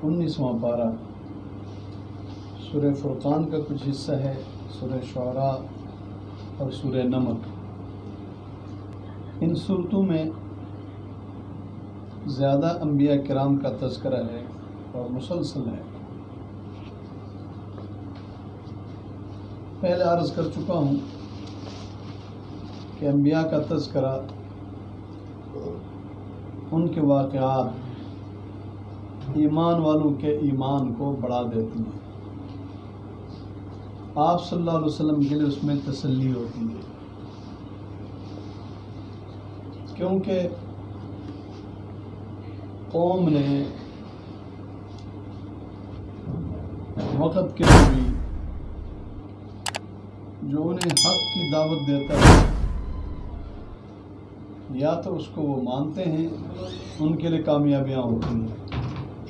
19واں پارہ سورہ فرقان کا کچھ حصہ ہے، سورہ شعراء اور سورہ نمل۔ ان صورتوں میں زیادہ انبیاء کرام کا تذکرہ ہے اور مسلسل ہے۔ پہلے عرض کر چکا ہوں کہ انبیاء کا تذکرہ ان کے واقعات ایمان والوں کے ایمان کو بڑھا دیتی ہیں۔ آپ صلی اللہ علیہ وسلم کے لیے اس میں تسلی ہوتی ہے، کیونکہ قوم نے وقت کے نبی جو انہیں حق کی دعوت دیتا ہے، یا تو اس کو وہ مانتے ہیں، ان کے لیے کامیابیاں ہوتی ہیں،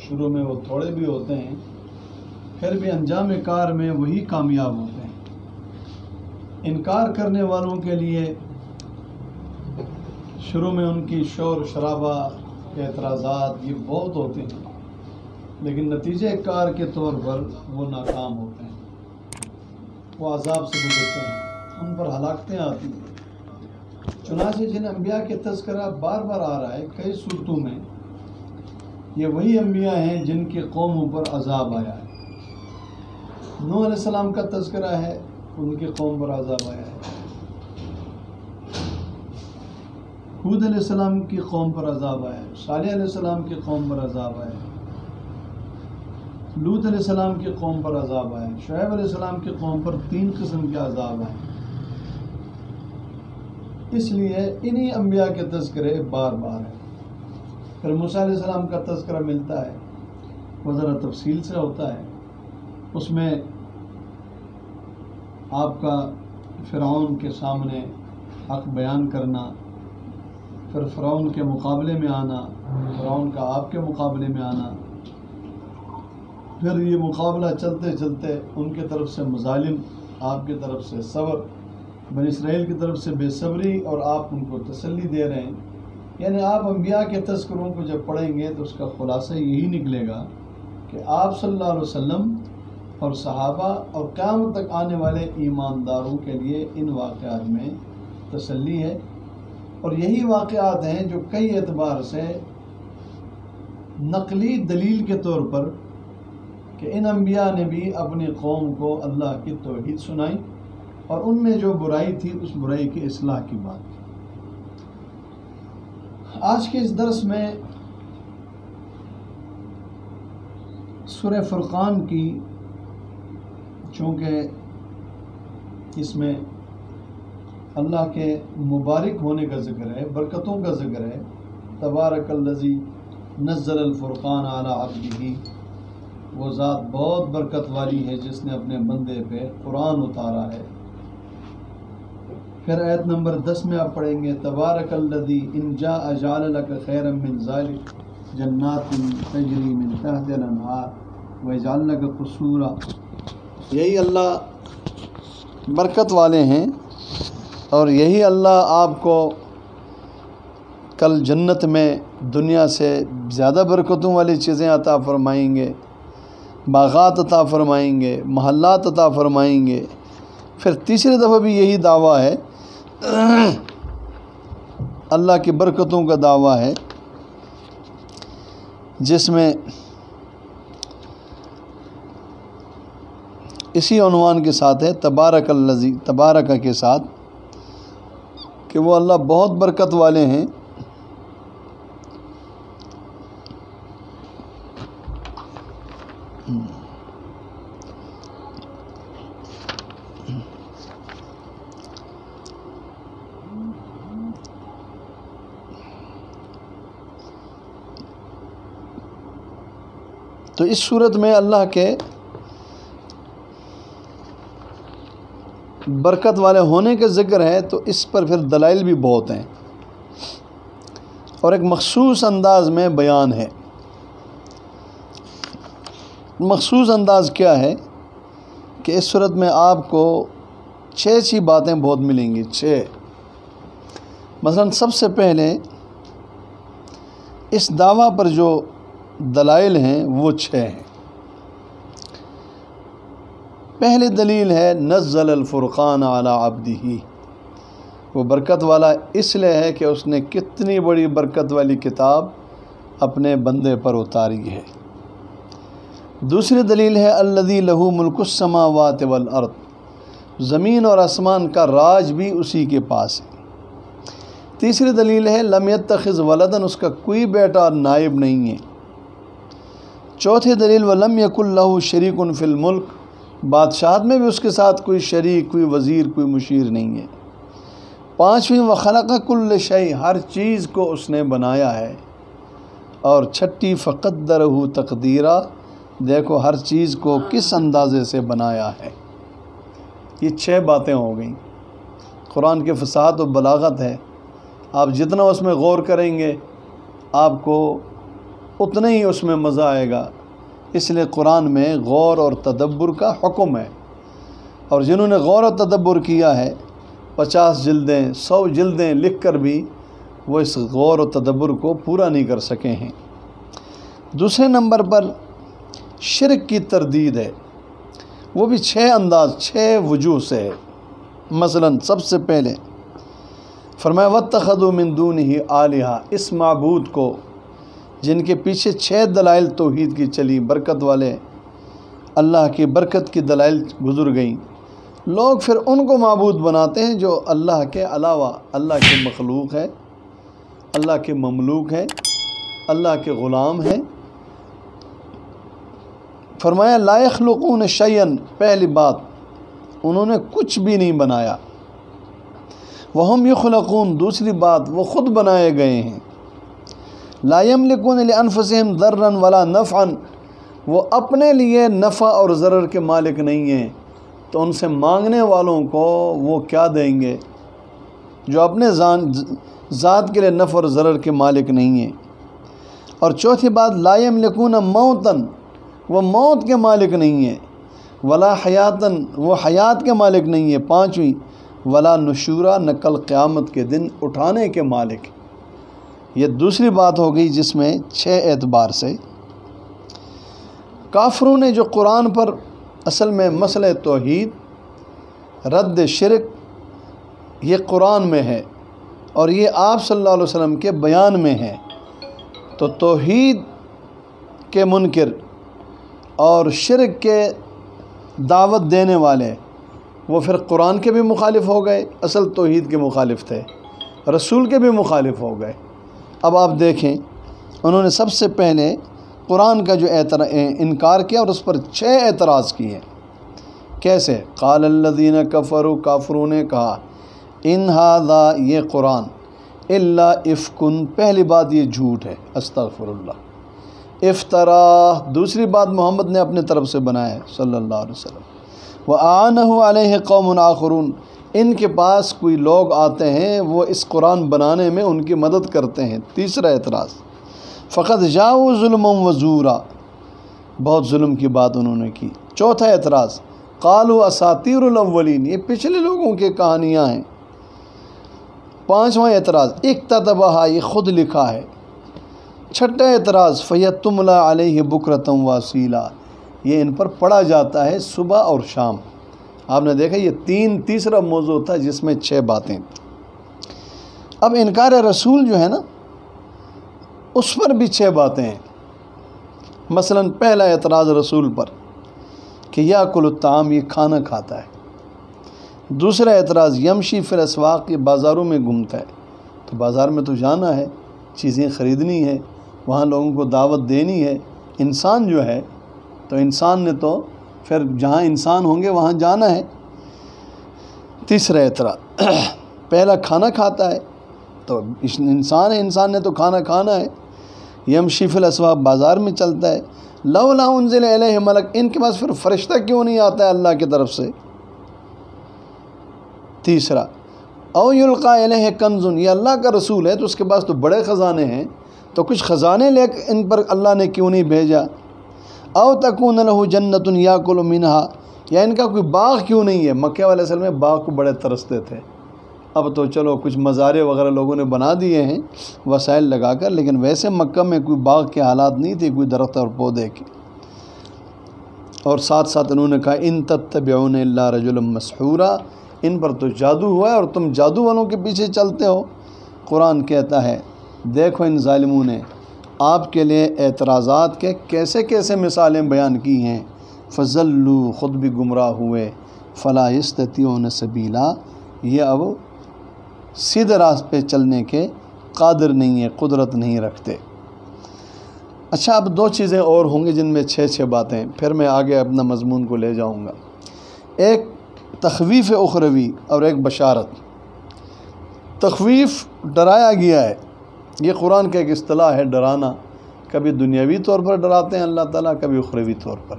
شروع میں وہ تھوڑے بھی ہوتے ہیں، پھر بھی انجام کار میں وہی کامیاب ہوتے ہیں۔ انکار کرنے والوں کے لیے شروع میں ان کی شور شرابہ اعتراضات یہ بہت ہوتے ہیں، لیکن نتیجہ کار کے طور پر وہ ناکام ہوتے ہیں، وہ عذاب سے گزرتے ہیں، ان پر ہلاکتیں آتی ہیں۔ چنانچہ جن انبیاء کے تذکرہ بار بار آ رہا ہے کئی صورتوں میں، یہ وہی انبیاء ہیں جن کی قوموں پر عذاب آیا ہے۔ نوح علیہ السلام کا تذکرہ ہے، ان کی قوم پر عذاب آیا ہے۔ ہود علیہ السلام کی قوم پر عذاب آیا ہے، صالح علیہ السلام کی قوم پر عذاب آیا ہے، لوط علیہ السلام کی قوم پر عذاب آیا ہے، شعیب علیہ السلام کی قوم پر 3 قسم کے عذاب آئے۔ اس لیے انہی انبیاء کے تذکرے بار بار ہیں۔ پھر موسیٰ علیہ السلام کا تذکرہ ملتا ہے، وہ ذرا تفصیل سے ہوتا ہے، اس میں آپ کا فرعون کے سامنے حق بیان کرنا، پھر فرعون کے مقابلے میں آنا، فرعون کا آپ کے مقابلے میں آنا، پھر یہ مقابلہ چلتے چلتے ان کی طرف سے مظالم، آپ کی طرف سے صبر، بنی اسرائیل کی طرف سے بے صبری، اور آپ ان کو تسلی دے رہے ہیں۔ یعنی آپ انبیاء کے تذکروں کو جب پڑھیں گے تو اس کا خلاصہ یہی نکلے گا کہ آپ صلی اللہ علیہ وسلم اور صحابہ اور قیامت تک آنے والے ایمانداروں کے لیے ان واقعات میں تسلی ہے، اور یہی واقعات ہیں جو کئی اعتبار سے نقلی دلیل کے طور پر کہ ان انبیاء نے بھی اپنی قوم کو اللہ کی توحید سنائی اور ان میں جو برائی تھی اس برائی کی اصلاح کی بات کی۔ آج کے اس درس میں سورہ فرقان کی، چونکہ اس میں اللہ کے مبارک ہونے کا ذکر ہے، برکتوں کا ذکر ہے، تبارک الذی نزل الفرقان علی عبدہ، وہ ذات بہت برکت والی ہے جس نے اپنے بندے پہ قرآن اتارا ہے۔ پھر آیت نمبر 10 میں آپ پڑھیں گے تبارک الذی ان جاء جعل لک خیرا من ذلک جنات تجری من تحتها الانہار ویجعل لک قصورا۔ یہی اللہ برکت والے ہیں، اور یہی اللہ آپ کو کل جنت میں دنیا سے زیادہ برکتوں والی چیزیں عطا فرمائیں گے، باغات عطا فرمائیں گے، محلات عطا فرمائیں گے۔ پھر تیسری دفعہ بھی یہی دعویٰ ہے، اللہ کی برکتوں کا دعویٰ ہے، جس میں اسی عنوان کے ساتھ ہے تبارک الذی، تبارک کے ساتھ، کہ وہ اللہ بہت برکت والے ہیں۔ تو اس صورت میں اللہ کے برکت والے ہونے کا ذکر ہے، تو اس پر پھر دلائل بھی بہت ہیں، اور ایک مخصوص انداز میں بیان ہے۔ مخصوص انداز کیا ہے کہ اس صورت میں آپ کو 6 باتیں بہت ملیں گی، 6۔ مثلا سب سے پہلے اس دعویٰ پر جو دلائل ہیں وہ 6 ہیں۔ پہلی دلیل ہے نزل الفرقان علی عبدہ، وہ برکت والا اس لیے ہے کہ اس نے کتنی بڑی برکت والی کتاب اپنے بندے پر اتاری ہے۔ دوسری دلیل ہے الذی لہ ملک السماوات والارض، زمین اور آسمان کا راج بھی اسی کے پاس ہے۔ تیسری دلیل ہے لم یتخذ ولدن، اس کا کوئی بیٹا نائب نہیں ہے۔ چوتھی دلیل ولم یکن لہ شریک فی الملک، بادشاہت میں بھی اس کے ساتھ کوئی شریک، کوئی وزیر، کوئی مشیر نہیں ہے۔ پانچویں وخلق کل شیء، ہر چیز کو اس نے بنایا ہے۔ اور چھٹی فقدرہ تقدیرا، دیکھو ہر چیز کو کس اندازے سے بنایا ہے۔ یہ 6 باتیں ہو گئیں۔ قرآن کے فصاحت و بلاغت ہے، آپ جتنا اس میں غور کریں گے آپ کو اتنا ہی اس میں مزہ آئے گا۔ اس لیے قرآن میں غور اور تدبر کا حکم ہے، اور جنہوں نے غور و تدبر کیا ہے 50 جلدیں 100 جلدیں لکھ کر بھی وہ اس غور و تدبر کو پورا نہیں کر سکے ہیں۔ دوسرے نمبر پر شرک کی تردید ہے، وہ بھی 6 انداز 6 وجوہ سے ہے۔ مثلا سب سے پہلے فرمایا وَاتَّخَذُوا مِن دُونِهِ آلِهَةً، اس معبود کو جن کے پیچھے 6 دلائل توحید کی چلی، برکت والے اللہ کی برکت کی دلائل گزر گئیں، لوگ پھر ان کو معبود بناتے ہیں جو اللہ کے علاوہ اللہ کے مخلوق ہے، اللہ کے مملوک ہے، اللہ کے غلام ہیں۔ فرمایا لا یخلقون شیئا، پہلی بات انہوں نے کچھ بھی نہیں بنایا۔ وہم یخلقون، دوسری بات وہ خود بنائے گئے ہیں۔ لا یملکون لانفسہم ضرا ولا نفعا، وہ اپنے لیے نفع اور ضرر کے مالک نہیں ہیں، تو ان سے مانگنے والوں کو وہ کیا دیں گے جو اپنے ذات کے لیے نفع اور ضرر کے مالک نہیں ہیں۔ اور چوتھی بات لا یملکون موتا، وہ موت کے مالک نہیں ہیں، ولا حیاتن، وہ حیات کے مالک نہیں ہے۔ پانچویں ولا نشورا، نہ کل قیامت کے دن اٹھانے کے مالک۔ یہ دوسری بات ہو گئی جس میں 6 اعتبار سے کافروں نے جو قرآن پر اصل میں مسئلہ توحید، رد شرک، یہ قرآن میں ہے اور یہ آپ صلی اللہ علیہ وسلم کے بیان میں ہے، تو توحید کے منکر اور شرک کے دعوت دینے والے وہ پھر قرآن کے بھی مخالف ہو گئے، اصل توحید کے مخالف تھے، رسول کے بھی مخالف ہو گئے۔ اب آپ دیکھیں انہوں نے سب سے پہلے قرآن کا جو انکار کیا اور اس پر 6 اعتراض کیے۔ کیسے؟ قال الذین کفروا، کافروں نے کہا ان ھذا، یہ قرآن، الا افکن، پہلی بات یہ جھوٹ ہے، استغفر اللہ، افطرا، دوسری بات محمد نے اپنے طرف سے بنایا ہے صلی اللہ علیہ وسلم، وَأَعَانَهُ عَلَيْهِ قَوْمٌ آخَرُونَ، ان کے پاس کوئی لوگ آتے ہیں وہ اس قرآن بنانے میں ان کی مدد کرتے ہیں۔ تیسرا اعتراض فقط جاؤ ظلم وزورا، بہت ظلم کی بات انہوں نے کی۔ چوتھا اعتراض قالوا اساطیر الاولین، یہ پچھلے لوگوں کی کہانیاں ہیں۔ پانچواں اعتراض اکتتبھا، یہ خود لکھا ہے۔ چھٹا اعتراض فیتملی علیہ بکرۃ واصیلا، یہ ان پر پڑھا جاتا ہے صبح اور شام۔ آپ نے دیکھا یہ تیسرا موضوع تھا جس میں 6 باتیں تھیں۔ اب انکار رسول جو ہے نا اس پر بھی 6 باتیں ہیں۔ مثلا پہلا اعتراض رسول پر کہ یاکل الطعام، یہ کھانا کھاتا ہے۔ دوسرا اعتراض یمشی فی الاسواق، یہ بازاروں میں گھومتا ہے، تو بازار میں تو جانا ہے، چیزیں خریدنی ہے، وہاں لوگوں کو دعوت دینی ہے۔ انسان جو ہے تو انسان نے تو پھر جہاں انسان ہوں گے وہاں جانا ہے۔ تیسرا اعتراض پہلا کھانا کھاتا ہے تو انسان ہے، انسان نے تو کھانا کھانا ہے۔ یمشی فی الاسواق، بازار میں چلتا ہے۔ لولا انزل الیہ ملک، ان کے پاس پھر فرشتہ کیوں نہیں آتا ہے اللہ کی طرف سے؟ تیسرا او یلقی الیہ کنز، یہ اللہ کا رسول ہے تو اس کے پاس تو بڑے خزانے ہیں، تو کچھ خزانے لے کے ان پر اللہ نے کیوں نہیں بھیجا؟ او تکون لہ جنت یاکل منہا، یا ان کا کوئی باغ کیوں نہیں ہے؟ مکہ والے اصل میں باغ کو بڑے ترستے تھے، اب تو چلو کچھ مزارے وغیرہ لوگوں نے بنا دیے ہیں وسائل لگا کر، لیکن ویسے مکہ میں کوئی باغ کے حالات نہیں تھے، کوئی درخت اور پودے کے۔ اور ساتھ ساتھ انہوں نے کہا ان تتبعون الا رجلا مسحورا، ان پر تو جادو ہوا ہے اور تم جادو والوں کے پیچھے چلتے ہو۔ قرآن کہتا ہے دیکھو ان ظالموں نے آپ کے لیے اعتراضات کے کیسے کیسے مثالیں بیان کی ہیں، فضلوا، خود بھی گمراہ ہوئے، فلا یستطیعون سبیلا، یہ اب سیدھے راستے پہ چلنے کے قادر نہیں ہے، قدرت نہیں رکھتے۔ اچھا، اب دو چیزیں اور ہوں گی جن میں 6 باتیں، پھر میں آگے اپنا مضمون کو لے جاؤں گا۔ ایک تخویف اخروی اور ایک بشارت۔ تخویف ڈرایا گیا ہے، یہ قرآن کا ایک اصطلاح ہے، ڈرانا۔ کبھی دنیاوی طور پر ڈراتے ہیں اللہ تعالیٰ، کبھی اخروی طور پر۔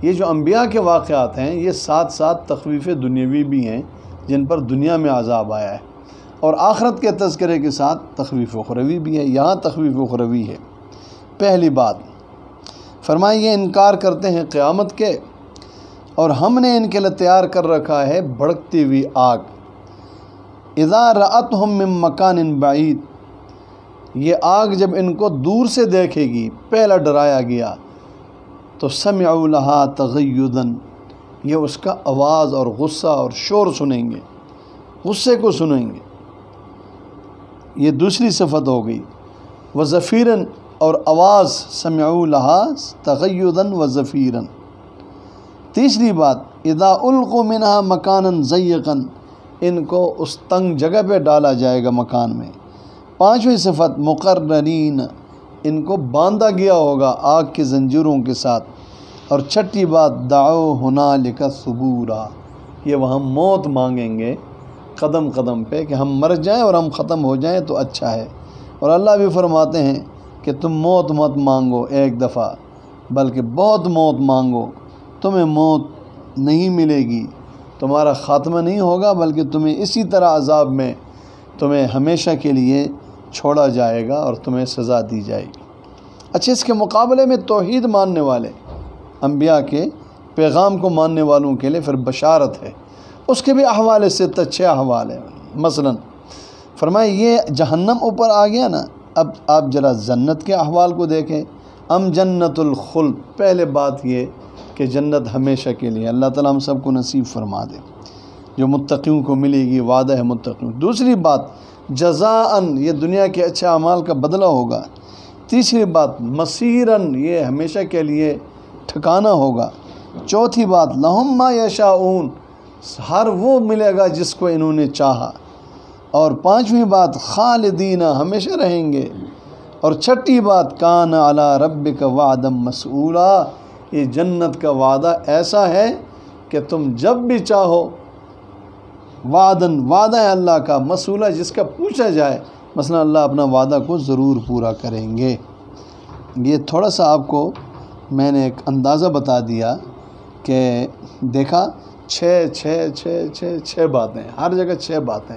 یہ جو انبیاء کے واقعات ہیں یہ ساتھ ساتھ تخویف دنیاوی بھی ہیں جن پر دنیا میں عذاب آیا ہے، اور آخرت کے تذکرے کے ساتھ تخویف اخروی بھی ہے۔ یہاں تخویف اخروی ہے۔ پہلی بات فرمایا یہ انکار کرتے ہیں قیامت کے، اور ہم نے ان کے لیے تیار کر رکھا ہے بھڑکتی ہوئی آگ۔ اذا رأتهم من مکان بعید، یہ آگ جب ان کو دور سے دیکھے گی، پہلا ڈرایا گیا تو سمعوا لہا تغیظا، یہ اس کا آواز اور غصہ اور شور سنیں گے، غصے کو سنیں گے، یہ دوسری صفت ہو گئی۔ وزفیرن، اور آواز، سمعوا لہا تغیظا وزفیرا۔ تیسری بات اذا القوا منها مکانا ضیقا، ان کو اس تنگ جگہ پہ ڈالا جائے گا مکان میں۔ پانچویں صفت مقررین، ان کو باندھا گیا ہوگا آگ کی زنجیروں کے ساتھ۔ اور چھٹی بات دعوا ہنالک ثبورا، یہ وہاں موت مانگیں گے قدم قدم پہ کہ ہم مر جائیں اور ہم ختم ہو جائیں تو اچھا ہے۔ اور اللہ بھی فرماتے ہیں کہ تم موت مت مانگو ایک دفعہ، بلکہ بہت موت مانگو، تمہیں موت نہیں ملے گی، تمہارا خاتمہ نہیں ہوگا، بلکہ تمہیں اسی طرح عذاب میں تمہیں ہمیشہ کے لیے چھوڑا جائے گا اور تمہیں سزا دی جائے گی۔ اچھا، اس کے مقابلے میں توحید ماننے والے انبیاء کے پیغام کو ماننے والوں کے لیے پھر بشارت ہے، اس کے بھی احوال سے 6 احوال ہیں۔ مثلا فرمایا یہ جہنم اوپر آ گیا نا، اب آپ ذرا جنت کے احوال کو دیکھیں۔ ام جنت الخلد، پہلے بات یہ کہ جنت ہمیشہ کے لیے، اللہ تعالیٰ ہم سب کو نصیب فرما دے، جو متقیوں کو ملے گی، وعدہ ہے متقیوں۔ دوسری بات جزاءً، یہ دنیا کے اچھے اعمال کا بدلہ ہوگا۔ تیسری بات مصیراً، یہ ہمیشہ کے لیے ٹھکانہ ہوگا۔ چوتھی بات لہم ما یشاؤون، ہر وہ ملے گا جس کو انہوں نے چاہا۔ اور پانچویں بات خالدین، ہمیشہ رہیں گے۔ اور چھٹی بات کان علی ربک وعدا مسئولا، یہ جنت کا وعدہ ایسا ہے کہ تم جب بھی چاہو، وعدہ ہے اللہ کا، مسئولہ جس کا پوچھا جائے، مثلا اللہ اپنا وعدہ کو ضرور پورا کریں گے۔ یہ تھوڑا سا آپ کو میں نے ایک اندازہ بتا دیا کہ دیکھا 6 باتیں، ہر جگہ 6 باتیں۔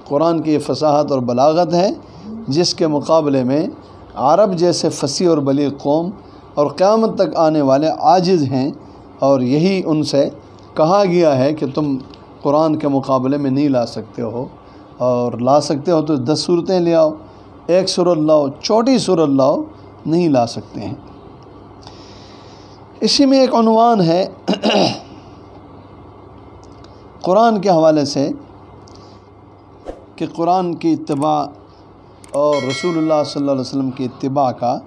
قرآن کی یہ فصاحت اور بلاغت ہے جس کے مقابلے میں عرب جیسے فصیح اور بلیغ قوم اور قیامت تک آنے والے عاجز ہیں، اور یہی ان سے کہا گیا ہے کہ تم قرآن کے مقابلے میں نہیں لا سکتے ہو، اور لا سکتے ہو تو 10 صورتیں لے آؤ، 1 سورت لاؤ، چھوٹی سورت لاؤ، نہیں لا سکتے ہیں۔ اسی میں ایک عنوان ہے قرآن کے حوالے سے کہ قرآن کی اتباع اور رسول اللہ صلی اللہ علیہ وسلم کی اتباع کا۔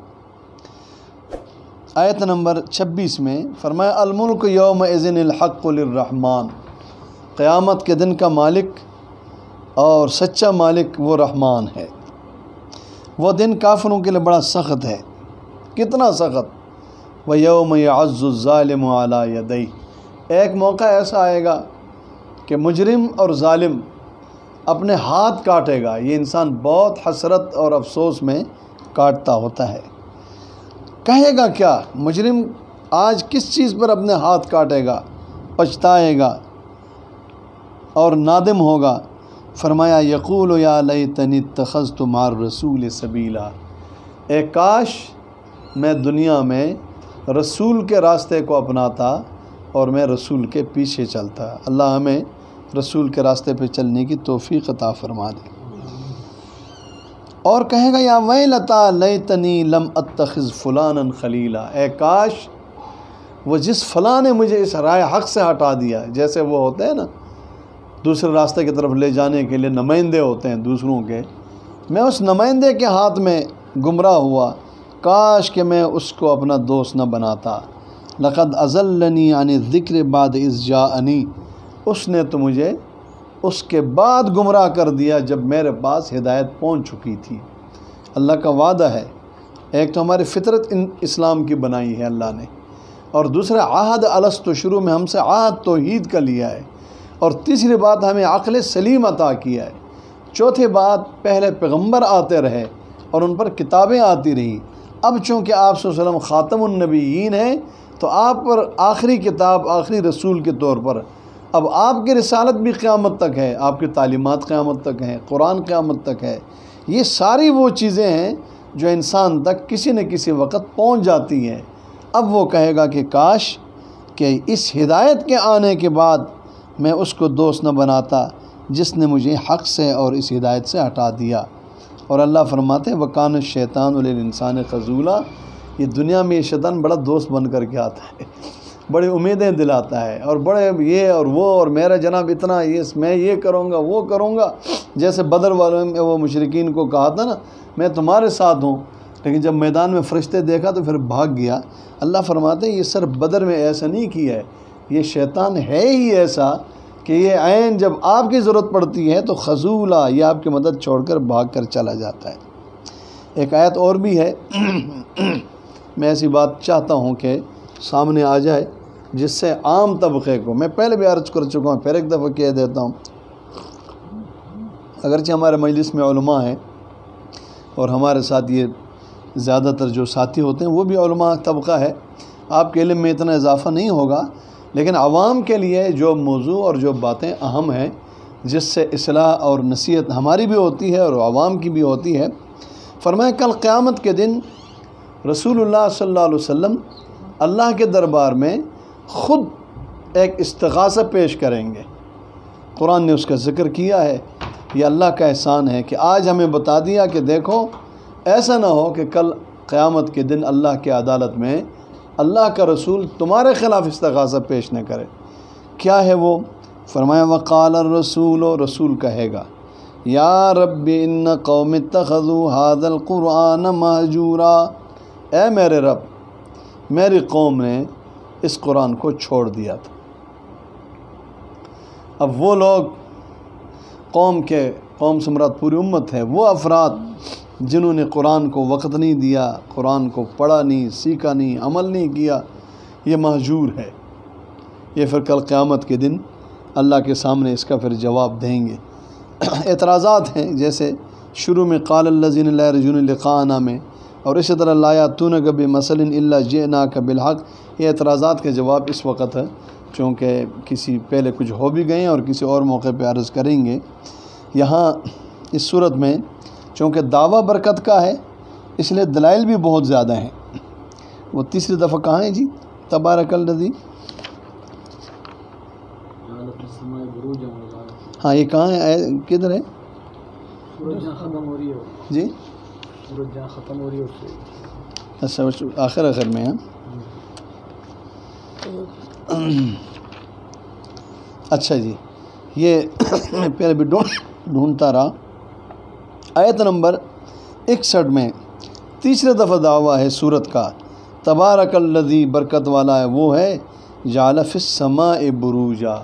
آیت نمبر 26 میں فرمایا الملک یومئذ الحق للرحمن، قیامت کے دن کا مالک اور سچا مالک وہ رحمان ہے۔ وہ دن کافروں کے لیے بڑا سخت ہے، کتنا سخت، وَيَوْمَ يَعَزُّ الظَّالِمُ عَلَى يَدَيْهِ، ایک موقع ایسا آئے گا کہ مجرم اور ظالم اپنے ہاتھ کاٹے گا۔ یہ انسان بہت حسرت اور افسوس میں کاٹتا ہوتا ہے۔ کہے گا کیا مجرم، آج کس چیز پر اپنے ہاتھ کاٹے گا، پچھتائے گا اور نادم ہوگا۔ فرمایا یقول یا لیتنی اتخذت مع الرسول سبیلا، اے کاش میں دنیا میں رسول کے راستے کو اپناتا اور میں رسول کے پیچھے چلتا۔ اللہ ہمیں رسول کے راستے پہ چلنے کی توفیق عطا فرما دے۔ اور کہے گا یا ویلتا لیتنی لم اتخذ فلانا خلیلا، اے کاش وہ جس فلاں نے مجھے اس رائے حق سے ہٹا دیا، جیسے وہ ہوتے ہیں نا دوسرے راستے کی طرف لے جانے کے لیے نمائندے ہوتے ہیں دوسروں کے، میں اس نمائندے کے ہاتھ میں گمراہ ہوا، کاش کہ میں اس کو اپنا دوست نہ بناتا۔ لقد اضلنی عن الذکر بعد اذ جاءنی، اس نے تو مجھے اس کے بعد گمراہ کر دیا جب میرے پاس ہدایت پہنچ چکی تھی۔ اللہ کا وعدہ ہے، ایک تو ہماری فطرت اسلام کی بنائی ہے اللہ نے، اور دوسرا عہد الست، شروع میں ہم سے عہد توحید کا لیا ہے، اور تیسری بات ہمیں عقل سلیم عطا کیا ہے، چوتھی بات پہلے پیغمبر آتے رہے اور ان پر کتابیں آتی رہی، اب چونکہ آپ صلی اللہ علیہ وسلم خاتم النبیین ہیں تو آپ پر آخری کتاب، آخری رسول کے طور پر اب آپ کی رسالت بھی قیامت تک ہے، آپ کی تعلیمات قیامت تک ہیں، قرآن قیامت تک ہے۔ یہ ساری وہ چیزیں ہیں جو انسان تک کسی نہ کسی وقت پہنچ جاتی ہیں۔ اب وہ کہے گا کہ کاش کہ اس ہدایت کے آنے کے بعد میں اس کو دوست نہ بناتا جس نے مجھے حق سے اور اس ہدایت سے ہٹا دیا۔ اور اللہ فرماتے ہیں وَكَانَ الشَّيْطَانُ لِلْإِنسَانِ خَذُولًا، یہ دنیا میں یہ شیطان بڑا دوست بن کر کے آتا ہے، بڑی امیدیں دلاتا ہے، اور بڑے یہ اور وہ، اور میرا جناب اتنا یہ، میں یہ کروں گا وہ کروں گا، جیسے بدر والوں میں وہ مشرکین کو کہا تھا نا میں تمہارے ساتھ ہوں، لیکن جب میدان میں فرشتے دیکھا تو پھر بھاگ گیا۔ اللہ فرماتے ہیں یہ صرف بدر میں ایسا نہیں کیا ہے، یہ شیطان ہے ہی ایسا کہ یہ عین جب آپ کی ضرورت پڑتی ہے تو خذولا، یہ آپ کی مدد چھوڑ کر بھاگ کر چلا جاتا ہے۔ ایک آیت اور بھی ہے، میں ایسی بات چاہتا ہوں کہ سامنے آ جائے جس سے عام طبقے کو، میں پہلے بھی عرض کر چکا ہوں، پھر ایک دفعہ کہہ دیتا ہوں، اگرچہ ہمارے مجلس میں علماء ہیں اور ہمارے ساتھ یہ زیادہ تر جو ساتھی ہوتے ہیں وہ بھی علماء طبقہ ہے، آپ کے علم میں اتنا اضافہ نہیں ہوگا، لیکن عوام کے لیے جو موضوع اور جو باتیں اہم ہیں جس سے اصلاح اور نصیحت ہماری بھی ہوتی ہے اور عوام کی بھی ہوتی ہے، فرمایا کل قیامت کے دن رسول اللہ صلی اللہ علیہ وسلم اللہ کے دربار میں خود ایک استغاثہ پیش کریں گے۔ قرآن نے اس کا ذکر کیا ہے، یہ اللہ کا احسان ہے کہ آج ہمیں بتا دیا کہ دیکھو ایسا نہ ہو کہ کل قیامت کے دن اللہ کی عدالت میں اللہ کا رسول تمہارے خلاف استغاثہ پیش نہ کرے۔ کیا ہے وہ؟ فرمایا وقال الرسول، رسول کہے گا یا رب ان قوم اتخذوا هذا القرآن مہجورا، اے میرے رب میری قوم نے اس قرآن کو چھوڑ دیا تھا۔ اب وہ لوگ قوم سے مراد پوری امت ہے، وہ افراد جنہوں نے قرآن کو وقت نہیں دیا، قرآن کو پڑھا نہیں، سیکھا نہیں، عمل نہیں کیا، یہ مہجور ہے۔ یہ پھر کل قیامت کے دن اللہ کے سامنے اس کا پھر جواب دیں گے۔ اعتراضات ہیں جیسے شروع میں قال الذین لا یرجون لقاءنا میں، اور اسی طرح لا یاتونک بمثل الا جئناک بالحق، یہ اعتراضات کے جواب اس وقت ہے چونکہ کسی پہلے کچھ ہو بھی گئے ہیں اور کسی اور موقع پہ عرض کریں گے۔ یہاں اس صورت میں چونکہ دعویٰ برکت کا ہے اس لیے دلائل بھی بہت زیادہ ہیں۔ وہ تیسری دفعہ کہاں ہیں جی؟ تبارک الذی، ہاں یہ کہاں ہے، کدھر ہے جی؟ اچھا آخر میں ہے۔ اچھا جی، یہ میں پہلے بھی ڈھونڈتا رہا، آیت نمبر 61 میں تیسرے دفعہ دعویٰ ہے سورت کا، تبارک الذی، برکت والا ہے وہ ہے، جعل فی السماء بروجا،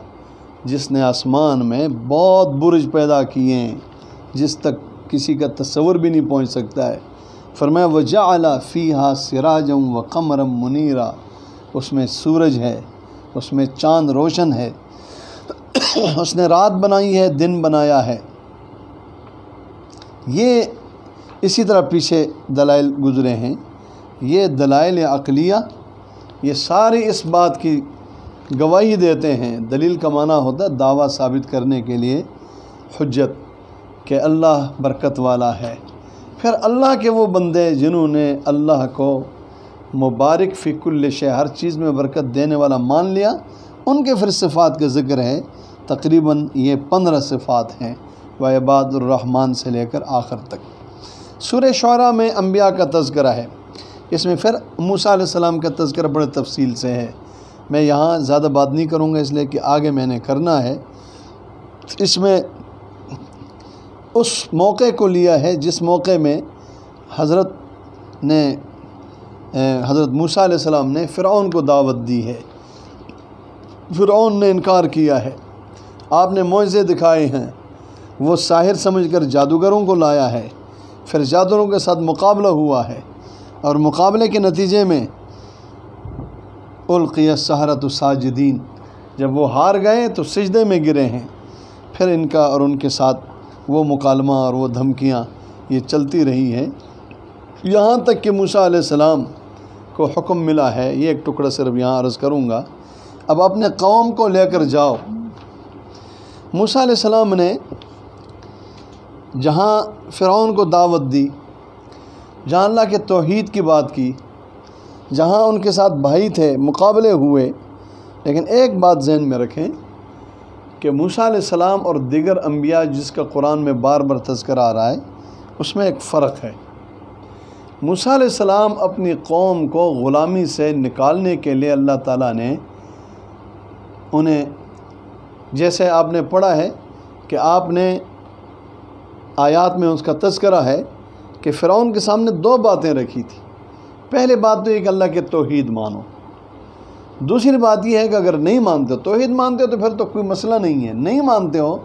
جس نے آسمان میں بہت برج پیدا کیے ہیں جس تک کسی کا تصور بھی نہیں پہنچ سکتا ہے۔ فرمایا وجعل فیہا سراجا وقمرا منیرا، اس میں سورج ہے، اس میں چاند روشن ہے، اس نے رات بنائی ہے، دن بنایا ہے۔ یہ اسی طرح پیچھے دلائل گزرے ہیں، یہ دلائل عقلیہ، یہ ساری اس بات کی گواہی دیتے ہیں۔ دلیل کا معنی ہوتا ہے دعویٰ ثابت کرنے کے لیے حجت، کہ اللہ برکت والا ہے۔ پھر اللہ کے وہ بندے جنہوں نے اللہ کو مبارک فی کل شے، ہر چیز میں برکت دینے والا مان لیا، ان کے پھر صفات کا ذکر ہے تقریباً یہ 15 صفات ہیں وعباد الرحمن سے لے کر آخر تک۔ سورہ شعراء میں انبیاء کا تذکرہ ہے، اس میں پھر موسیٰ علیہ السلام کا تذکرہ بڑے تفصیل سے ہے۔ میں یہاں زیادہ بات نہیں کروں گا اس لیے کہ آگے میں نے کرنا ہے۔ اس میں اس موقع کو لیا ہے جس موقع میں حضرت موسیٰ علیہ السلام نے فرعون کو دعوت دی ہے۔ فرعون نے انکار کیا ہے، آپ نے معجزے دکھائے ہیں، وہ ساحر سمجھ کر جادوگروں کو لایا ہے، پھر جادوگروں کے ساتھ مقابلہ ہوا ہے، اور مقابلے کے نتیجے میں القی السحرۃ ساجدین، جب وہ ہار گئے تو سجدے میں گرے ہیں۔ پھر ان کا اور ان کے ساتھ وہ مکالمہ اور وہ دھمکیاں یہ چلتی رہی ہیں، یہاں تک کہ موسیٰ علیہ السلام کو حکم ملا ہے۔ یہ ایک ٹکڑا صرف یہاں عرض کروں گا، اب اپنے قوم کو لے کر جاؤ۔ موسیٰ علیہ السلام نے جہاں فرعون کو دعوت دی، جہاں اللہ کے توحید کی بات کی، جہاں ان کے ساتھ بھائی تھے، مقابلے ہوئے، لیکن ایک بات ذہن میں رکھیں کہ موسیٰ علیہ السلام اور دیگر انبیاء جس کا قرآن میں بار بار تذکرہ آ رہا ہے، اس میں ایک فرق ہے۔ موسیٰ علیہ السلام اپنی قوم کو غلامی سے نکالنے کے لیے اللہ تعالیٰ نے انہیں، جیسے آپ نے پڑھا ہے کہ آپ نے آیات میں اس کا تذکرہ ہے کہ فرعون کے سامنے 2 باتیں رکھی تھی۔ پہلی بات تو یہ کہ اللہ کے توحید مانو، دوسری بات یہ ہے کہ اگر نہیں مانتے ہو، توحید مانتے ہو تو پھر تو کوئی مسئلہ نہیں ہے، نہیں مانتے ہو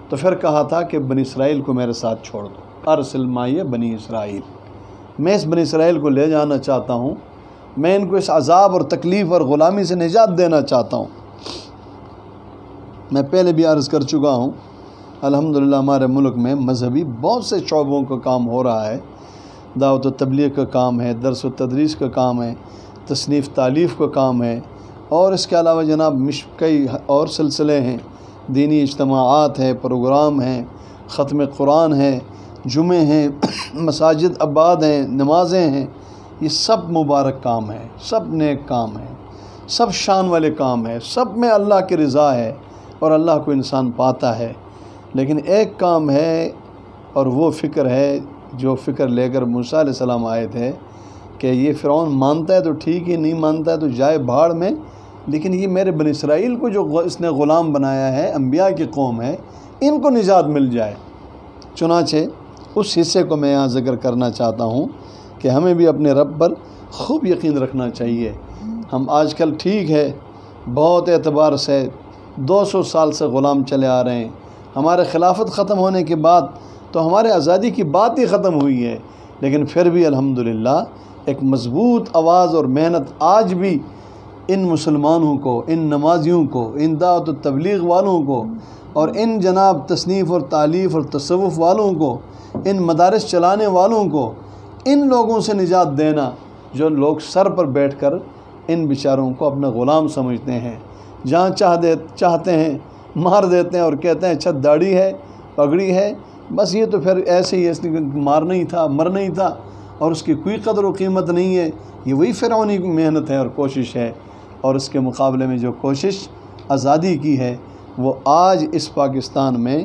تو پھر کہا تھا کہ بنی اسرائیل کو میرے ساتھ چھوڑ دو، ارسل معی بنی اسرائیل، میں اس بنی اسرائیل کو لے جانا چاہتا ہوں، میں ان کو اس عذاب اور تکلیف اور غلامی سے نجات دینا چاہتا ہوں۔ میں پہلے بھی عرض کر چکا ہوں، الحمدللہ ہمارے ملک میں مذہبی بہت سے شعبوں کا کام ہو رہا ہے، دعوت و تبلیغ کا کام ہے، درس و تدریس کا کام ہے، تصنیف تالیف کا کام ہے، اور اس کے علاوہ جناب کئی اور سلسلے ہیں، دینی اجتماعات ہیں، پروگرام ہیں، ختم قرآن ہے، جمعے ہیں، مساجد آباد ہیں، نمازیں ہیں، یہ سب مبارک کام ہے، سب نیک کام ہے، سب شان والے کام ہے، سب میں اللہ کی رضا ہے اور اللہ کو انسان پاتا ہے۔ لیکن ایک کام ہے اور وہ فکر ہے جو فکر لے کر موسیٰ علیہ السلام آئے تھے کہ یہ فرعون مانتا ہے تو ٹھیک ہی، نہیں مانتا ہے تو جائے بھاڑ میں، لیکن یہ میرے بنی اسرائیل کو جو اس نے غلام بنایا ہے، انبیاء کی قوم ہے، ان کو نجات مل جائے۔ چنانچہ اس حصے کو میں یہاں ذکر کرنا چاہتا ہوں کہ ہمیں بھی اپنے رب پر خوب یقین رکھنا چاہیے۔ ہم آج کل ٹھیک ہے بہت اعتبار سے 200 سال سے غلام چلے آ رہے ہیں، ہمارے خلافت ختم ہونے کے بعد تو ہمارے آزادی کی بات ہی ختم ہوئی ہے، لیکن پھر بھی الحمدللہ ایک مضبوط آواز اور محنت آج بھی ان مسلمانوں کو، ان نمازیوں کو، ان دعوت و تبلیغ والوں کو، اور ان جناب تصنیف اور تالیف اور تصوف والوں کو، ان مدارس چلانے والوں کو، ان لوگوں سے نجات دینا جو لوگ سر پر بیٹھ کر ان بیچاروں کو اپنا غلام سمجھتے ہیں، جہاں چاہتے ہیں مار دیتے ہیں اور کہتے ہیں اچھا داڑھی ہے، پگڑی ہے، بس یہ تو پھر ایسے ہی مارنا ہی تھا، مرنا ہی تھا، اور اس کی کوئی قدر و قیمت نہیں ہے۔ یہ وہی فرعونی محنت ہے اور کوشش ہے، اور اس کے مقابلے میں جو کوشش آزادی کی ہے وہ آج اس پاکستان میں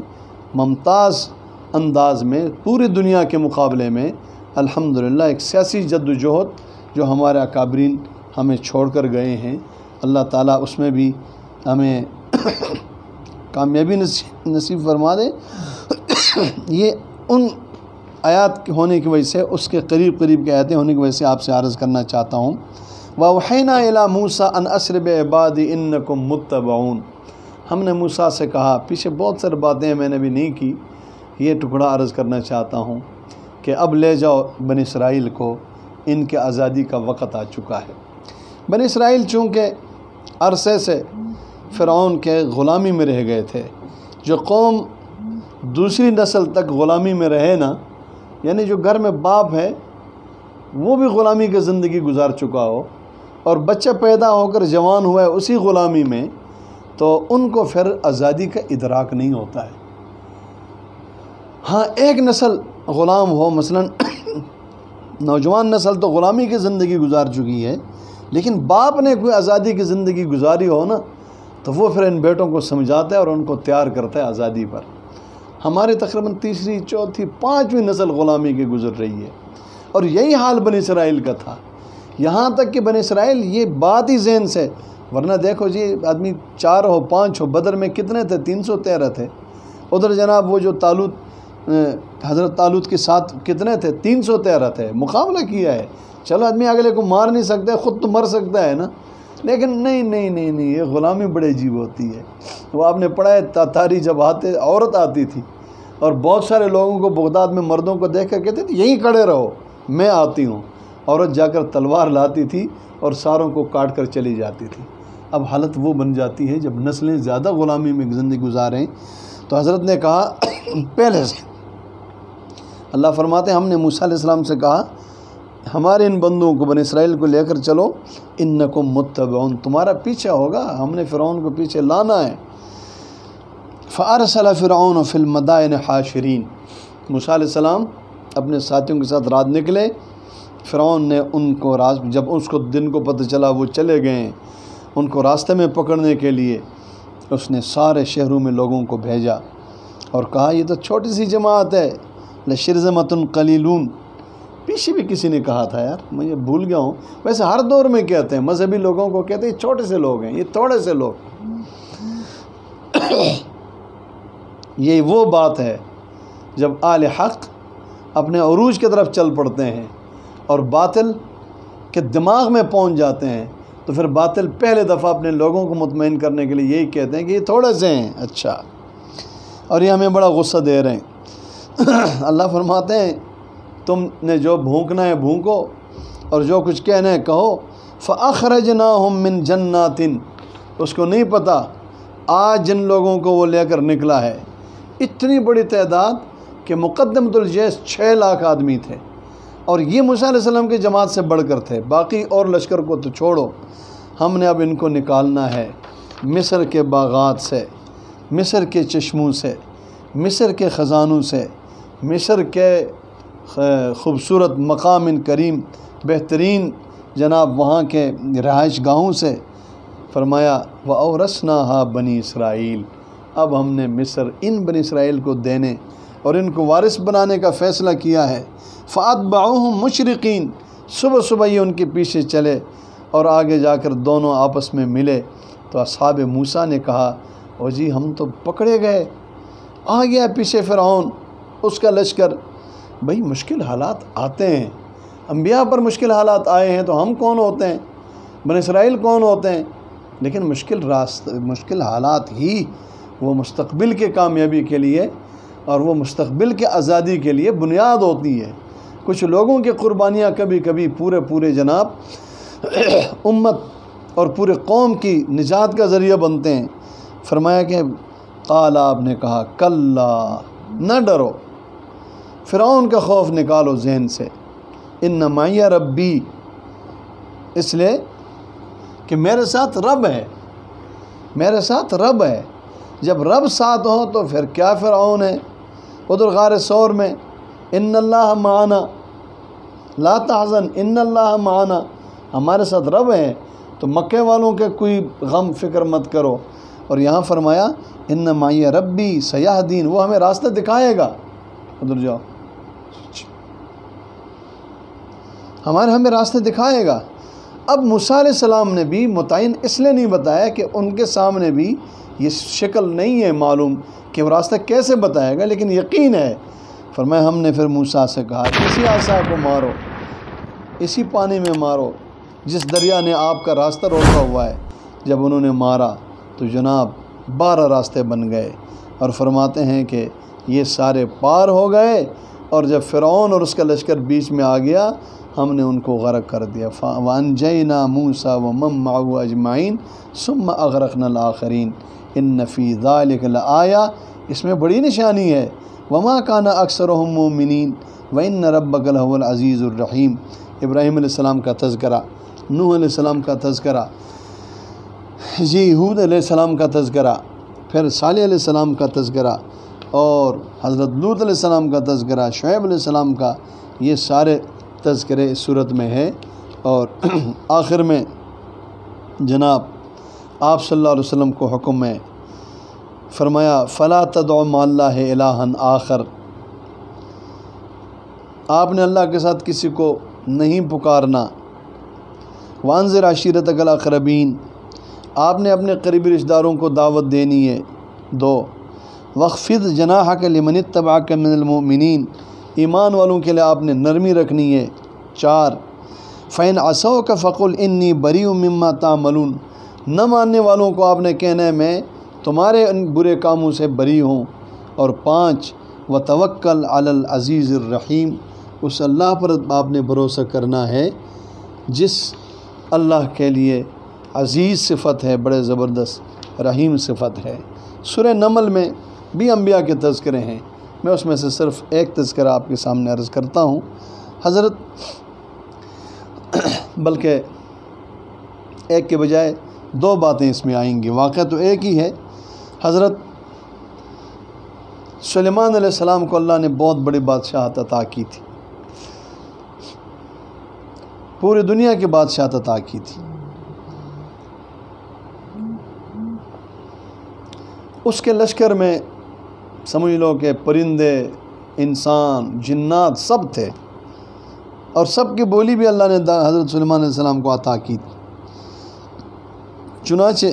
ممتاز انداز میں پوری دنیا کے مقابلے میں الحمدللہ ایک سیاسی جد و جہد جو ہمارے اکابرین ہمیں چھوڑ کر گئے ہیں، اللہ تعالیٰ اس میں بھی ہمیں کامیابی نصیب فرما دے۔ یہ ان آیات کے ہونے کی وجہ سے، اس کے قریب کے آیتیں ہونے کی وجہ سے آپ سے عرض کرنا چاہتا ہوں۔ وَأَوْحَيْنَا إِلَىٰ مُوسَىٰ أَنْ أَسْرِ بِعِبَادِي إِنَّكُمْ مُتَّبَعُونَ، ہم نے موسیٰ سے کہا، پیچھے بہت ساری باتیں میں نے بھی نہیں کی، یہ ٹکڑا عرض کرنا چاہتا ہوں کہ اب لے جاؤ بنی اسرائیل کو، ان کے آزادی کا وقت آ چکا ہے۔ بنی اسرائیل چونکہ عرصے سے فرعون کے غلامی میں رہ گئے تھے، جو قوم دوسری نسل تک غلامی میں رہے نا، یعنی جو گھر میں باپ ہے وہ بھی غلامی کی زندگی گزار چکا ہو، اور بچہ پیدا ہو کر جوان ہوا ہے اسی غلامی میں، تو ان کو پھر آزادی کا ادراک نہیں ہوتا ہے۔ ہاں ایک نسل غلام ہو، مثلا نوجوان نسل تو غلامی کی زندگی گزار چکی ہے، لیکن باپ نے کوئی آزادی کی زندگی گزاری ہو نا، تو وہ پھر ان بیٹوں کو سمجھاتا ہے اور ان کو تیار کرتا ہے آزادی پر۔ ہماری تقریباً تیسری، چوتھی، پانچویں نسل غلامی کی گزر رہی ہے، اور یہی حال بنی اسرائیل کا تھا، یہاں تک کہ بنی اسرائیل یہ بات ہی ذہن سے، ورنہ دیکھو جی آدمی 4 ہو 5 ہو، بدر میں کتنے تھے؟ 313 تھے، ادھر جناب وہ جو حضرت طالوت کے ساتھ کتنے تھے؟ 313 تھے، مقابلہ کیا ہے۔ چلو آدمی اگلے کو مار نہیں سکتا، خود تو مر سکتا ہے نا، لیکن نہیں، یہ غلامی بڑی عجیب ہوتی ہے۔ وہ آپ نے پڑھا ہے تاتاری جب عورت آتی تھی اور بہت سارے لوگوں کو بغداد میں مردوں کو دیکھ کر کہتے تھے یہیں کھڑے رہو میں آتی ہوں، عورت جا کر تلوار لاتی تھی اور ساروں کو کاٹ کر چلی جاتی تھی۔ اب حالت وہ بن جاتی ہے جب نسلیں زیادہ غلامی میں زندگی گزاریں۔ تو حضرت نے کہا پہلے سے، اللہ فرماتے ہیں ہم نے موسیٰ علیہ السلام سے کہا ہمارے ان بندوں کو بنی اسرائیل کو لے کر چلو، انکم متبعون، تمہارا پیچھے ہوگا، ہم نے فرعون کو پیچھے لانا ہے۔ فارسل فرعون فی المدائن حاشرین، موسیٰ علیہ السلام اپنے ساتھیوں کے ساتھ رات نکلے، فرعون نے ان کو جب اس کو دن کو پتہ چلا وہ چلے گئے، ان کو راستے میں پکڑنے کے لیے اس نے سارے شہروں میں لوگوں کو بھیجا اور کہا یہ تو چھوٹی سی جماعت ہے، لشرذمۃ قلیلون، پیچھے بھی کسی نے کہا تھا یار، میں یہ بھول گیا ہوں، ویسے ہر دور میں کہتے ہیں، مذہبی لوگوں کو کہتے ہیں یہ چھوٹے سے لوگ ہیں، یہ تھوڑے سے لوگ۔ یہ وہ بات ہے جب اہل حق اپنے عروج کی طرف چل پڑتے ہیں اور باطل کے دماغ میں پہنچ جاتے ہیں، تو پھر باطل پہلے دفعہ اپنے لوگوں کو مطمئن کرنے کے لیے یہی کہتے ہیں کہ یہ تھوڑے سے ہیں، اچھا، اور یہ ہمیں بڑا غصہ دے رہے ہیں۔ اللہ فرماتے ہیں تم نے جو بھونکنا ہے بھونکو اور جو کچھ کہنا ہے کہو۔ فَأَخْرَجْنَاهُمْ مِنْ جَنَّاتٍ، اس کو نہیں پتہ آج جن لوگوں کو وہ لے کر نکلا ہے، اتنی بڑی تعداد کہ مقدمۃ الجیش 6 لاکھ آدمی تھے، اور یہ موسیٰ علیہ السلام کی جماعت سے بڑھ کر تھے، باقی اور لشکر کو تو چھوڑو۔ ہم نے اب ان کو نکالنا ہے مصر کے باغات سے، مصر کے چشموں سے، مصر کے خزانوں سے، مصر کے خوبصورت مقام کریم، بہترین جناب وہاں کے رہائش گاہوں سے۔ فرمایا وَأَوْرَثْنَاهَا بنی اسرائیل، اب ہم نے مصر ان بنی اسرائیل کو دینے اور ان کو وارث بنانے کا فیصلہ کیا ہے۔ فَأَتْبَعُوهُمْ مُشْرِقِينَ، صبح صبح یہ ان کے پیچھے چلے اور آگے جا کر دونوں آپس میں ملے۔ تو اصحاب موسیٰ نے کہا او جی ہم تو پکڑے گئے، آ گیا پیچھے فرعون اس کا لشکر۔ بھئی مشکل حالات آتے ہیں، انبیاء پر مشکل حالات آئے ہیں تو ہم کون ہوتے ہیں، بنی اسرائیل کون ہوتے ہیں، لیکن مشکل حالات ہی وہ مستقبل کے کامیابی کے لیے اور وہ مستقبل کے آزادی کے لیے بنیاد ہوتی ہے۔ کچھ لوگوں کی قربانیاں کبھی کبھی پورے جناب امت اور پورے قوم کی نجات کا ذریعہ بنتے ہیں۔ فرمایا کہ قال، آپ نے کہا کلا، نہ ڈرو، فرعون کا خوف نکالو ذہن سے، ان معی ربی، اس لیے کہ میرے ساتھ رب ہے، میرے ساتھ رب ہے۔ جب رب ساتھ ہو تو پھر کیا فرعون ہے۔ ادھر غار ثور میں ان اللہ معنا لا تحزن ان اللہ معنا، ہمارے ساتھ رب ہے تو مکے والوں کے کوئی غم فکر مت کرو۔ اور یہاں فرمایا ان معی ربی سیہدین، وہ ہمیں راستہ دکھائے گا، ادھر جاؤ، ہمیں راستہ دکھائے گا۔ اب موسیٰ علیہ السلام نے بھی متعین اس لیے نہیں بتایا کہ ان کے سامنے بھی یہ شکل نہیں ہے معلوم کہ وہ راستہ کیسے بتائے گا، لیکن یقین ہے۔ فرمایا ہم نے پھر موسیٰ سے کہا اسی عصا کو مارو، اسی پانی میں مارو جس دریا نے آپ کا راستہ روکا ہوا ہے۔ جب انہوں نے مارا تو جناب 12 راستے بن گئے، اور فرماتے ہیں کہ یہ سارے پار ہو گئے، اور جب فرعون اور اس کا لشکر بیچ میں آ گیا ہم نے ان کو غرق کر دیا۔ وَأَنْجَيْنَا مُوسَىٰ وَمَن مَّعَهُ أَجْمَعِينَ ثُمَّ أَغْرَقْنَا الْآخَرِينَ إِنَّ فِي ذَلِكَ لَآيَةً، اس میں بڑی نشانی ہے۔ وَمَا كَانَ أَكْثَرُهُم مُّؤْمِنِينَ وَإِنَّ رَبَّكَ لَهُوَ الْعَزِيزُ الرَّحِيمُ۔ ابراہیم علیہ السلام کا تذکرہ، نوح علیہ السلام کا تذکرہ، ہود علیہ السلام کا تذکرہ، پھر صالح علیہ السلام کا تذکرہ، اور حضرت لوط علیہ السلام کا تذکرہ، شعیب علیہ السلام کا، یہ سارے تذکرے اس صورت میں ہے۔ اور آخر میں جناب آپ صلی اللہ علیہ وسلم کو حکم ہے، فرمایا فلا تدع مع اللہ الہا آخر، آپ نے اللہ کے ساتھ کسی کو نہیں پکارنا۔ وانذر عشیرتک الاقربین، آپ نے اپنے قریبی رشتہ داروں کو دعوت دینی ہے۔ 2 واخفض جناحک لمن اتبعک من المؤمنین، ایمان والوں کے لیے آپ نے نرمی رکھنی ہے۔ 4 فإن عصوک فقل انی بریء مما تعملون، نہ ماننے والوں کو آپ نے کہنا ہے میں تمہارے ان برے کاموں سے بری ہوں۔ اور 5 وتوکل علی العزیز الرحیم، اس اللہ پر آپ نے بھروسہ کرنا ہے جس اللہ کے لیے عزیز صفت ہے، بڑے زبردست رحیم صفت ہے۔ سورہ نمل میں بھی انبیاء کے تذکرے ہیں، میں اس میں سے صرف ایک تذکرہ آپ کے سامنے عرض کرتا ہوں۔ حضرت بلکہ ایک کے بجائے 2 باتیں اس میں آئیں گی، واقعہ تو ایک ہی ہے۔ حضرت سلیمان علیہ السلام کو اللہ نے بہت بڑی بادشاہت عطا کی تھی، پوری دنیا کی بادشاہت عطا کی تھی۔ اس کے لشکر میں سمجھ لو کہ پرندے، انسان، جنات سب تھے، اور سب کی بولی بھی اللہ نے حضرت سلیمان علیہ السلام کو عطا کی تھی۔ چنانچہ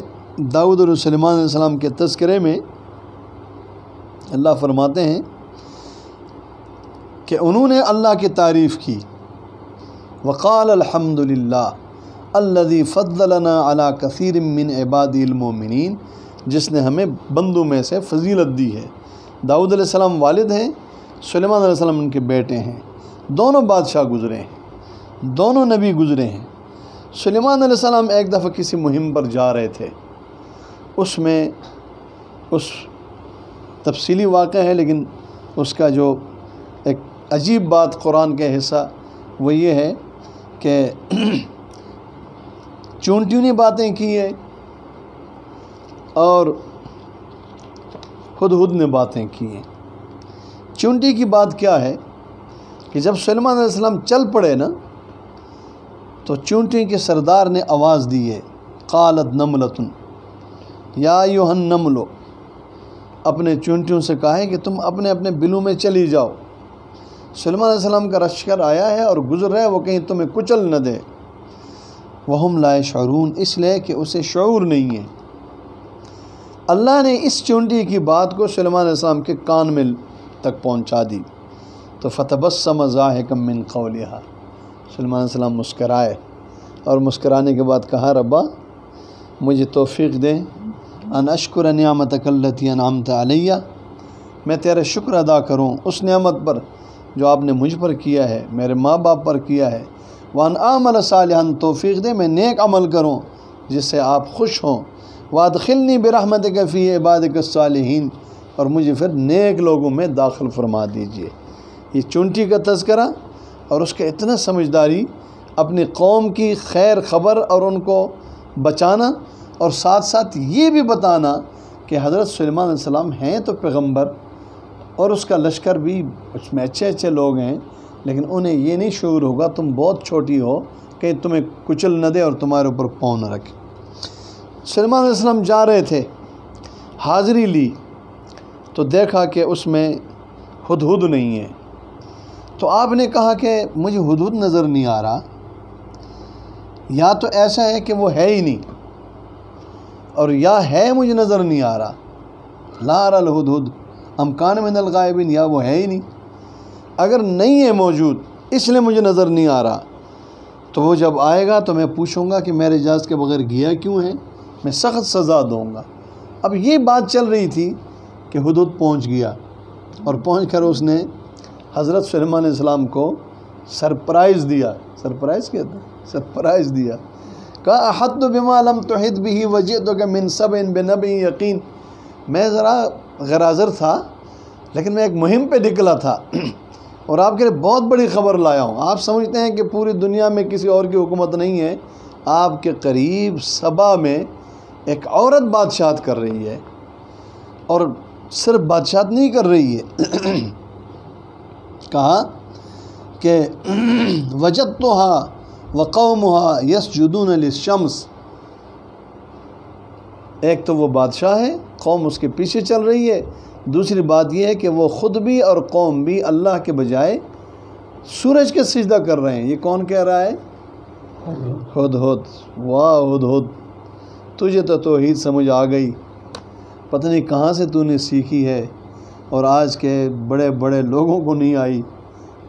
داؤد اور سلیمان علیہ السلام کے تذکرے میں اللہ فرماتے ہیں کہ انہوں نے اللہ کی تعریف کی، وقال الحمد للہ الذی فضلنا علی کثیر من عبادی المؤمنین، جس نے ہمیں بندوں میں سے فضیلت دی ہے۔ داؤد علیہ السلام والد ہیں، سلیمان علیہ السلام ان کے بیٹے ہیں، دونوں بادشاہ گزرے ہیں، دونوں نبی گزرے ہیں۔ سلیمان علیہ السلام ایک دفعہ کسی مہم پر جا رہے تھے، اس میں اس تفصیلی واقعہ ہے، لیکن اس کا جو ایک عجیب بات قرآن کا حصہ وہ یہ ہے کہ چونٹیوں نے باتیں کی ہیں اور ہدہد نے باتیں کی ہیں۔ چونٹی کی بات کیا ہے کہ جب سلیمان علیہ السلام چل پڑے نا تو چونٹی کے سردار نے آواز دی ہے، قالت نملۃ یا ایھا النمل، اپنے چونٹیوں سے کہا ہے کہ تم اپنے اپنے بلوں میں چلی جاؤ۔ سلیمان علیہ السلام کا لشکر آیا ہے اور گزر رہا ہے، وہ کہیں تمہیں کچل نہ دے۔ وہم لا یشعرون، اس لیے کہ اسے شعور نہیں ہے۔ اللہ نے اس چونٹی کی بات کو سلیمان علیہ السلام کے کان میں تک پہنچا دی تو فتبسم ضاحکا من قولها، سلیمان علیہ السلام مسکرائے اور مسکرانے کے بعد کہا ربا مجھے توفیق دے ان اشکر نعمتک التی انعمت علی، میں تیرا شکر ادا کروں اس نعمت پر جو آپ نے مجھ پر کیا ہے، میرے ماں باپ پر کیا ہے۔ وان اعمل صالحا، توفیق دے میں نیک عمل کروں جس سے آپ خوش ہوں۔ وادخلنی برحمتک فی عبادک الصالحین، اور مجھے پھر نیک لوگوں میں داخل فرما دیجئے۔ یہ چونٹی کا تذکرہ اور اس کا اتنا سمجھداری، اپنی قوم کی خیر خبر اور ان کو بچانا، اور ساتھ ساتھ یہ بھی بتانا کہ حضرت سلیمان علیہ السلام ہیں تو پیغمبر، اور اس کا لشکر بھی اس میں اچھے اچھے لوگ ہیں، لیکن انہیں یہ نہیں شعور ہوگا تم بہت چھوٹی ہو کہ تمہیں کچل نہ دے اور تمہارے اوپر پاؤں نہ رکھے۔ سلیمان علیہ السلام جا رہے تھے، حاضری لی تو دیکھا کہ اس میں ہدہد نہیں ہے، تو آپ نے کہا کہ مجھے ہدہد نظر نہیں آ رہا، یا تو ایسا ہے کہ وہ ہے ہی نہیں، اور یا ہے مجھے نظر نہیں آ رہا، لا ارى الہدہد ام کان من الغائبین، یا وہ ہے ہی نہیں۔ اگر نہیں ہے موجود اس لیے مجھے نظر نہیں آ رہا، تو وہ جب آئے گا تو میں پوچھوں گا کہ میرے اجازت کے بغیر گیا کیوں ہے، میں سخت سزا دوں گا۔ اب یہ بات چل رہی تھی کہ ہدہد پہنچ گیا، اور پہنچ کر اس نے حضرت سلیمان علیہ السلام کو سرپرائز دیا، سرپرائز کیا تھا، سرپرائز دیا، کہا احط بما لم تحط به وجئتک من سبع بنبأ یقین، میں ذرا غرازر تھا لیکن میں ایک مہم پہ نکلا تھا اور آپ کے لیے بہت بڑی خبر لایا ہوں۔ آپ سمجھتے ہیں کہ پوری دنیا میں کسی اور کی حکومت نہیں ہے، آپ کے قریب سبا میں ایک عورت بادشاہت کر رہی ہے، اور صرف بادشاہت نہیں کر رہی ہے، کہا کہ وجدتها وقومها يسجدون للشمس، ایک تو وہ بادشاہ ہے، قوم اس کے پیچھے چل رہی ہے، دوسری بات یہ ہے کہ وہ خود بھی اور قوم بھی اللہ کے بجائے سورج کے سجدہ کر رہے ہیں۔ یہ کون کہہ رہا ہے؟ ہدہد۔ واہ ہدہد، تجھے تو توحید سمجھ آ گئی، پتہ نہیں کہاں سے تو نے سیکھی ہے، اور آج کے بڑے بڑے لوگوں کو نہیں آئی،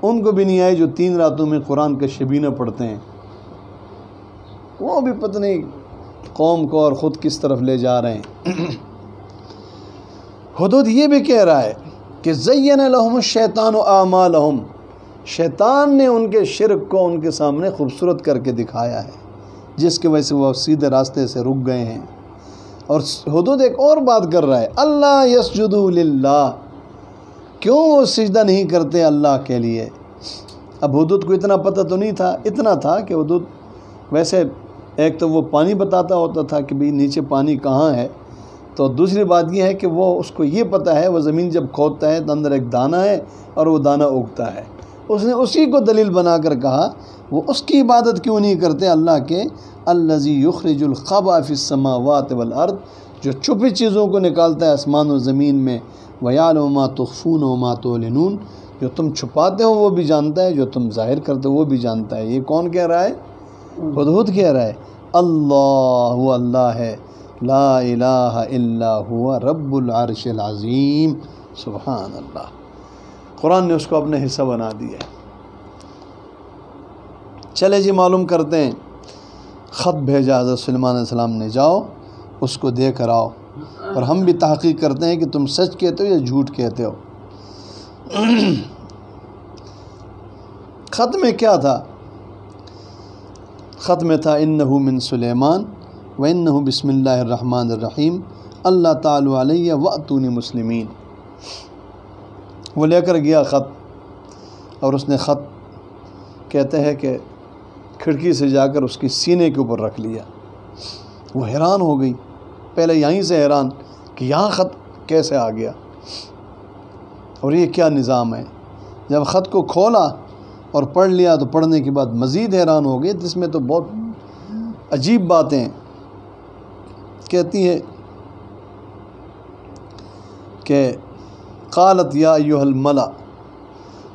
ان کو بھی نہیں آئی جو 3 راتوں میں قرآن کا شبینہ پڑھتے ہیں، وہ بھی پتہ نہیں قوم کو اور خود کس طرف لے جا رہے ہیں۔ ہدہد یہ بھی کہہ رہا ہے کہ زین لہم الشیطان اعمالہم، شیطان نے ان کے شرک کو ان کے سامنے خوبصورت کر کے دکھایا ہے، جس کی وجہ سے وہ سیدھے راستے سے رک گئے ہیں۔ اور ہدہد ایک اور بات کر رہا ہے، اللہ یسجدوا للہ، کیوں وہ سجدہ نہیں کرتے اللہ کے لیے؟ اب ہدہد کو اتنا پتہ تو نہیں تھا، اتنا تھا کہ ہدہد ویسے ایک تو وہ پانی بتاتا ہوتا تھا کہ بھی نیچے پانی کہاں ہے، تو دوسری بات یہ ہے کہ وہ اس کو یہ پتہ ہے، وہ زمین جب کھودتا ہے تو اندر ایک دانہ ہے اور وہ دانہ اگتا ہے، اس نے اسی کو دلیل بنا کر کہا وہ اس کی عبادت کیوں نہیں کرتے اللہ کے، الذی یخرج الخبأ فی السماوات والارض، جو چھپی چیزوں کو نکالتا ہے آسمان و زمین میں، ویعلم ما تخفون وما تعلنون، جو تم چھپاتے ہو وہ بھی جانتا ہے، جو تم ظاہر کرتے ہو وہ بھی جانتا ہے۔ یہ کون کہہ رہا ہے؟ ہدہد کہہ رہا ہے، اللہ وہ اللہ ہے، لا الہ الا ہوا رب العرش العظیم، سبحان اللہ۔ قرآن نے اس کو اپنا حصہ بنا دیا ہے۔ چلے جی معلوم کرتے ہیں، خط بھیجا حضرت سلیمان علیہ السلام نے، جاؤ اس کو دے کر آؤ، اور ہم بھی تحقیق کرتے ہیں کہ تم سچ کہتے ہو یا جھوٹ کہتے ہو۔ خط میں کیا تھا؟ خط میں تھا انہو من سلیمان وانہو بسم اللہ الرحمن الرحیم اللہ تعالی علیہ واتونی مسلمین۔ وہ لے کر گیا خط، اور اس نے خط کہتے ہیں کہ کھڑکی سے جا کر اس کی سینے کے اوپر رکھ لیا۔ وہ حیران ہو گئی، پہلے یہیں سے حیران کہ یہاں خط کیسے آ گیا اور یہ کیا نظام ہے۔ جب خط کو کھولا اور پڑھ لیا تو پڑھنے کے بعد مزید حیران ہو گئے، جس میں تو بہت عجیب باتیں کہتی ہے کہ قالت یا ایھا الملا،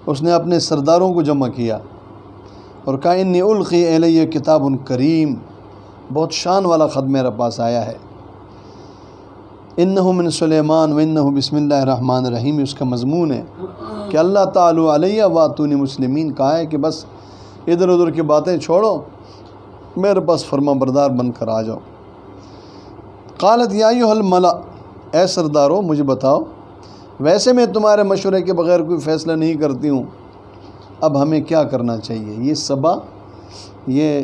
اس نے اپنے سرداروں کو جمع کیا اور کہا انی القی الیہ کتاب کریم، بہت شان والا خط میرے پاس آیا ہے، انہ من سلیمان وانہ بسم اللہ الرحمن الرحیم۔ اس کا مضمون ہے کہ اللہ تعالی علیہ واتونی مسلمین، کہا ہے کہ بس ادھر ادھر کی باتیں چھوڑو، میرے پاس فرما بردار بن کر آ جاؤ۔ قالت یا ایھا الملا، اے سردارو مجھے بتاؤ، ویسے میں تمہارے مشورے کے بغیر کوئی فیصلہ نہیں کرتی ہوں، اب ہمیں کیا کرنا چاہیے؟ یہ سبا، یہ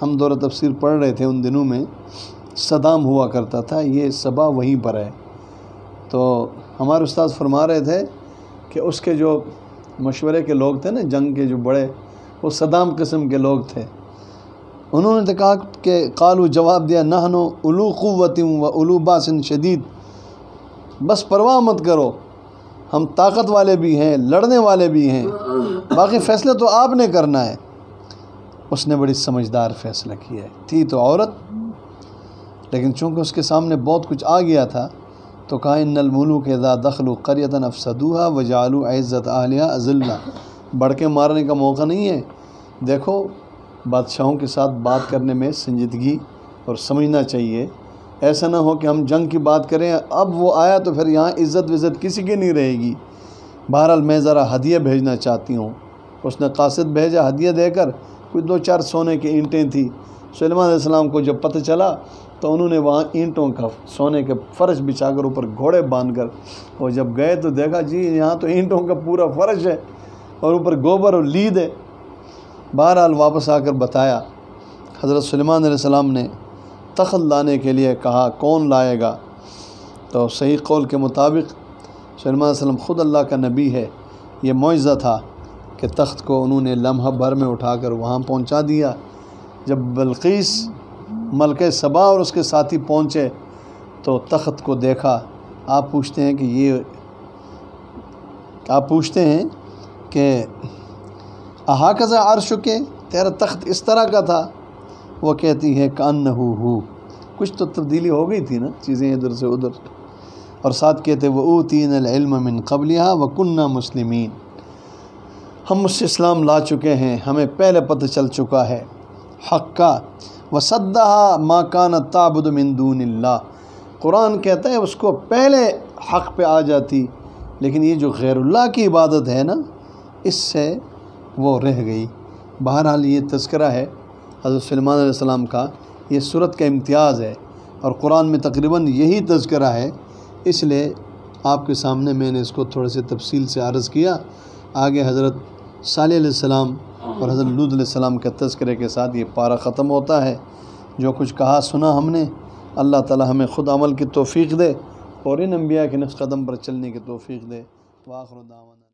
ہم دورہ تفسیر پڑھ رہے تھے ان دنوں میں، صدام ہوا کرتا تھا، یہ سبا وہیں پر ہے۔ تو ہمارے استاد فرما رہے تھے کہ اس کے جو مشورے کے لوگ تھے نا، جنگ کے جو بڑے، وہ صدام قسم کے لوگ تھے۔ انہوں نے تو کہا کہ قالو، جواب دیا، نحن اولو قوت و اولو باس شدید، بس پرواہ مت کرو، ہم طاقت والے بھی ہیں، لڑنے والے بھی ہیں، باقی فیصلہ تو آپ نے کرنا ہے۔ اس نے بڑی سمجھدار فیصلہ کیا ہے، تھی تو عورت، لیکن چونکہ اس کے سامنے بہت کچھ آ گیا تھا تو کہا ان الملوک اذا دخلوا قریۃ افسدوها وجعلوا عزت اہلها اذلہ، بڑھ کے مارنے کا موقع نہیں ہے۔ دیکھو بادشاہوں کے ساتھ بات کرنے میں سنجیدگی اور سمجھنا چاہیے، ایسا نہ ہو کہ ہم جنگ کی بات کریں، اب وہ آیا تو پھر یہاں عزت وزت کسی کی نہیں رہے گی۔ بہرحال میں ذرا ہدیہ بھیجنا چاہتی ہوں۔ اس نے قاصد بھیجا ہدیہ دے کر، کوئی 2-4 سونے کی اینٹیں تھیں۔ سلیمان علیہ السلام کو جب پتہ چلا تو انہوں نے وہاں اینٹوں کا سونے کے فرش بچھا کر اوپر گھوڑے باندھ کر، اور جب گئے تو دیکھا جی یہاں تو اینٹوں کا پورا فرش ہے اور اوپر گوبر اور لید ہے۔ بہرحال واپس آ کر بتایا، حضرت سلیمان علیہ السلام نے تخت لانے کے لیے کہا کون لائے گا؟ تو صحیح قول کے مطابق سلیمان علیہ السلام خود اللہ کا نبی ہے، یہ معجزہ تھا کہ تخت کو انہوں نے لمحہ بھر میں اٹھا کر وہاں پہنچا دیا۔ جب بلقیس ملکہ سبا اور اس کے ساتھی پہنچے تو تخت کو دیکھا۔ آپ پوچھتے ہیں کہ اہاکذا عرش کے، تیرا تخت اس طرح کا تھا؟ وہ کہتی ہے کأنہ ہو، کچھ تو تبدیلی ہو گئی تھی نا، چیزیں ادھر سے ادھر. اور ساتھ کہتے وَأُوتِينَا الْعِلْمَ مِنْ قَبْلِهَا وَكُنَّا مُسْلِمِينَ، ہم اس سے اسلام لا چکے ہیں، ہمیں پہلے پتہ چل چکا ہے حق کا. وَصَدَّهَا مَا كَانَتْ تَعْبُدُ مِن دُونِ اللَّهِ، قرآن کہتا ہے اس کو پہلے حق پہ آ جاتی، لیکن یہ جو غیر اللہ کی عبادت ہے نا، اس سے وہ رہ گئی. بہرحال یہ تذکرہ ہے حضرت سلیمان علیہ السلام کا، یہ سورت کا امتیاز ہے، اور قرآن میں تقریباً یہی تذکرہ ہے، اس لیے آپ کے سامنے میں نے اس کو تھوڑے سے تفصیل سے عرض کیا. آگے حضرت صالح علیہ السلام اور حضرت لوط علیہ السلام کے تذکرے کے ساتھ یہ پارہ ختم ہوتا ہے. جو کچھ کہا سنا ہم نے، اللہ تعالی ہمیں خود عمل کی توفیق دے اور ان انبیاء کے نقش قدم پر چلنے کی توفیق دے. وآخر دعوانا